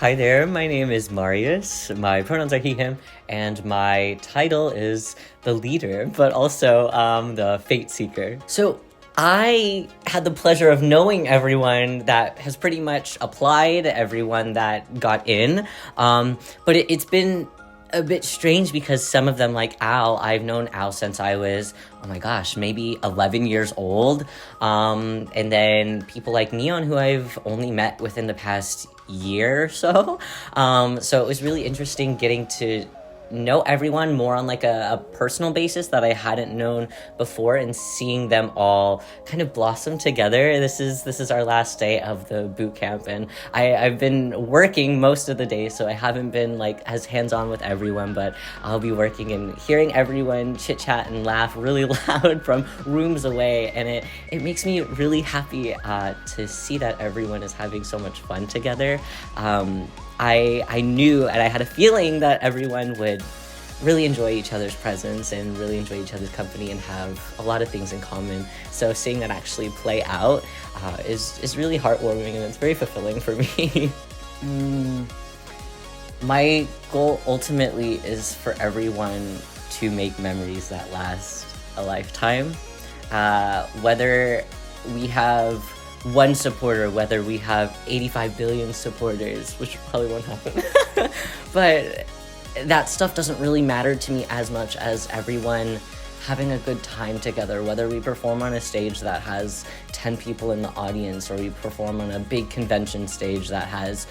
Hi there, my name is Marius. My pronouns are he, him, and my title is the leader, but also the fate seeker. So I had the pleasure of knowing everyone that has pretty much applied, everyone that got in, but it's been a bit strange because some of them, like Al, I've known Al since I was, oh my gosh, maybe 11 years old. And then people like Neon, who I've only met within the past year or so. So it was really interesting getting to know everyone more on like a personal basis that I hadn't known before, and seeing them all kind of blossom together. This is our last day of the boot camp, and I've been working most of the day, so I haven't been like as hands-on with everyone, but I'll be working and hearing everyone chit chat and laugh really loud from rooms away, and it makes me really happy to see that everyone is having so much fun together. I knew and I had a feeling that everyone would really enjoy each other's presence and really enjoy each other's company and have a lot of things in common. So seeing that actually play out is really heartwarming, and it's very fulfilling for me. My goal ultimately is for everyone to make memories that last a lifetime. Whether we have one supporter, whether we have 85 billion supporters, which probably won't happen, but that stuff doesn't really matter to me as much as everyone having a good time together, whether we perform on a stage that has 10 people in the audience, or we perform on a big convention stage that has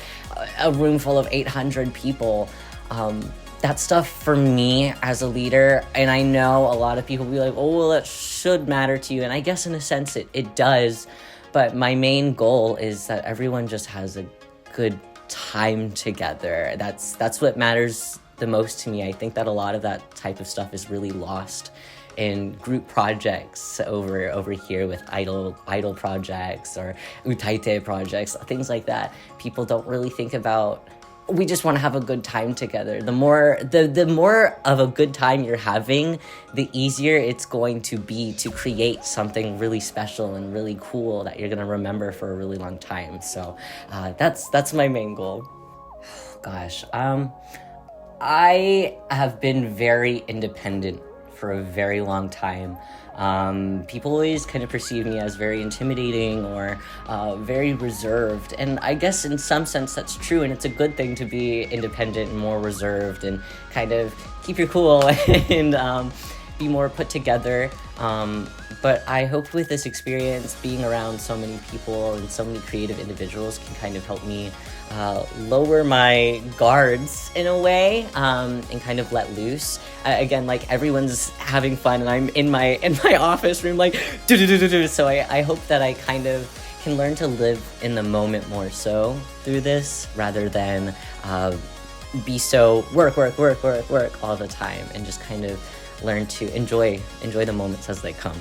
a room full of 800 people. That stuff for me as a leader, and I know a lot of people will be like, oh, well, that should matter to you, and I guess in a sense it does. But my main goal is that everyone just has a good time together. That's what matters the most to me. I think that a lot of that type of stuff is really lost in group projects over here with idol projects or utaite projects, things like that. People don't really think about, we just want to have a good time together. The more of a good time you're having, the easier it's going to be to create something really special and really cool that you're going to remember for a really long time. So that's my main goal. Gosh, I have been very independent for a very long time. People always kind of perceive me as very intimidating or very reserved, and I guess in some sense that's true, and it's a good thing to be independent and more reserved and kind of keep your cool and be more put together. But I hope with this experience, being around so many people and so many creative individuals can kind of help me lower my guards in a way, and kind of let loose. Again, like everyone's having fun, and I'm in my office room like do. So I hope that I kind of can learn to live in the moment more so through this, rather than be so work all the time, and just kind of learn to enjoy the moments as they come.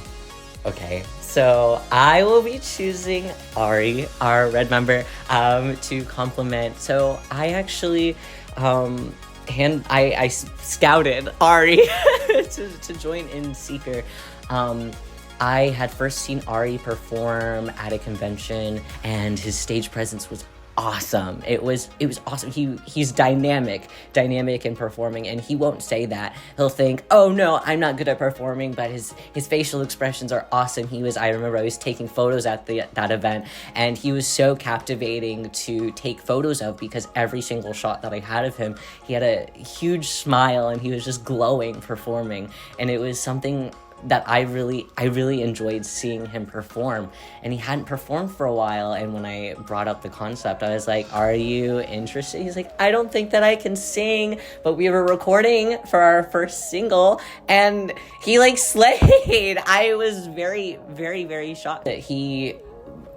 Okay, so I will be choosing Ari, our red member, to compliment. So I actually I scouted Ari to join in See.ker. I had first seen Ari perform at a convention, and his stage presence was awesome. It was awesome. He's dynamic in performing, and he won't say that. He'll think, oh no, I'm not good at performing, but his facial expressions are awesome. I remember I was taking photos at that event, and he was so captivating to take photos of, because every single shot that I had of him, he had a huge smile and he was just glowing performing, and it was something that I really enjoyed seeing him perform. And he hadn't performed for a while, and when I brought up the concept, I was like, are you interested? He's like, I don't think that I can sing, but we were recording for our first single, and he like slayed. I was very, very, very shocked that he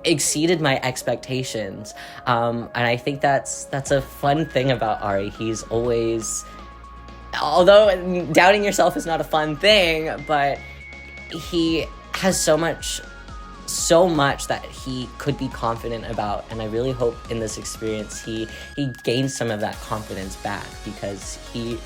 exceeded my expectations, and I think that's a fun thing about Ari. He's always, although doubting yourself is not a fun thing, but he has so much that he could be confident about, and I really hope in this experience he gains some of that confidence back, because he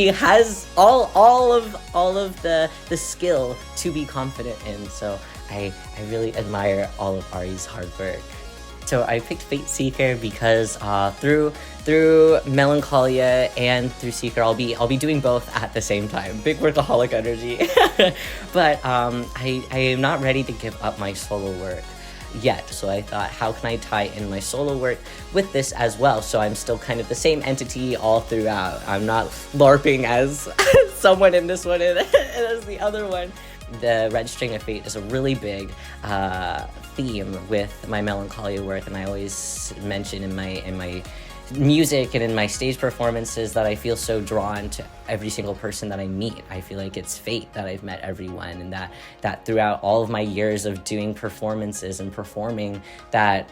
has all of the skill to be confident in. So I really admire all of Ari's hard work. So I picked See.ker because through Melancholia and through See.ker, I'll be doing both at the same time. Big workaholic energy. But I am not ready to give up my solo work yet. So I thought, how can I tie in my solo work with this as well? So I'm still kind of the same entity all throughout. I'm not LARPing as someone in this one and as the other one. The Registering of Fate is a really big theme with my Melancholia work, and I always mention in my music and in my stage performances that I feel so drawn to every single person that I meet. I feel like it's fate that I've met everyone, and that throughout all of my years of doing performances and performing, that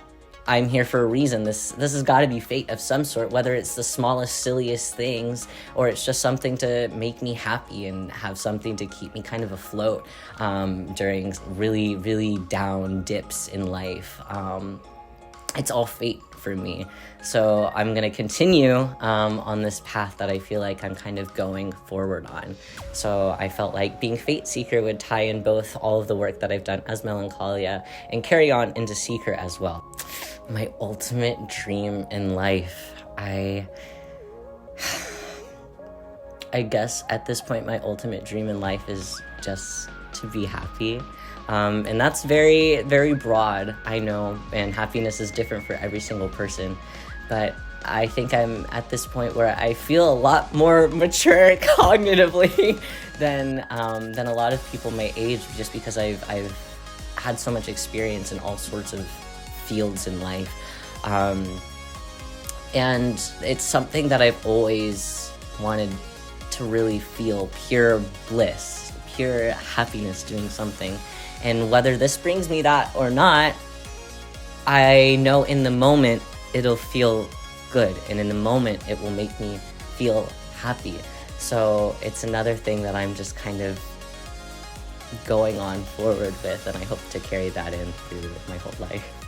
I'm here for a reason. This has got to be fate of some sort, whether it's the smallest, silliest things, or it's just something to make me happy and have something to keep me kind of afloat during really, really down dips in life. It's all fate for me. So I'm going to continue on this path that I feel like I'm kind of going forward on. So I felt like being Fate Seeker would tie in both all of the work that I've done as Melancholia and carry on into See.ker as well. My ultimate dream in life, I guess at this point my ultimate dream in life is just to be happy. And that's very, very broad, I know, and happiness is different for every single person. But I think I'm at this point where I feel a lot more mature cognitively than a lot of people my age, just because I've had so much experience in all sorts of fields in life. And it's something that I've always wanted to really feel pure bliss, pure happiness doing something. And whether this brings me that or not, I know in the moment it'll feel good, and in the moment it will make me feel happy. So it's another thing that I'm just kind of going on forward with, and I hope to carry that in through my whole life.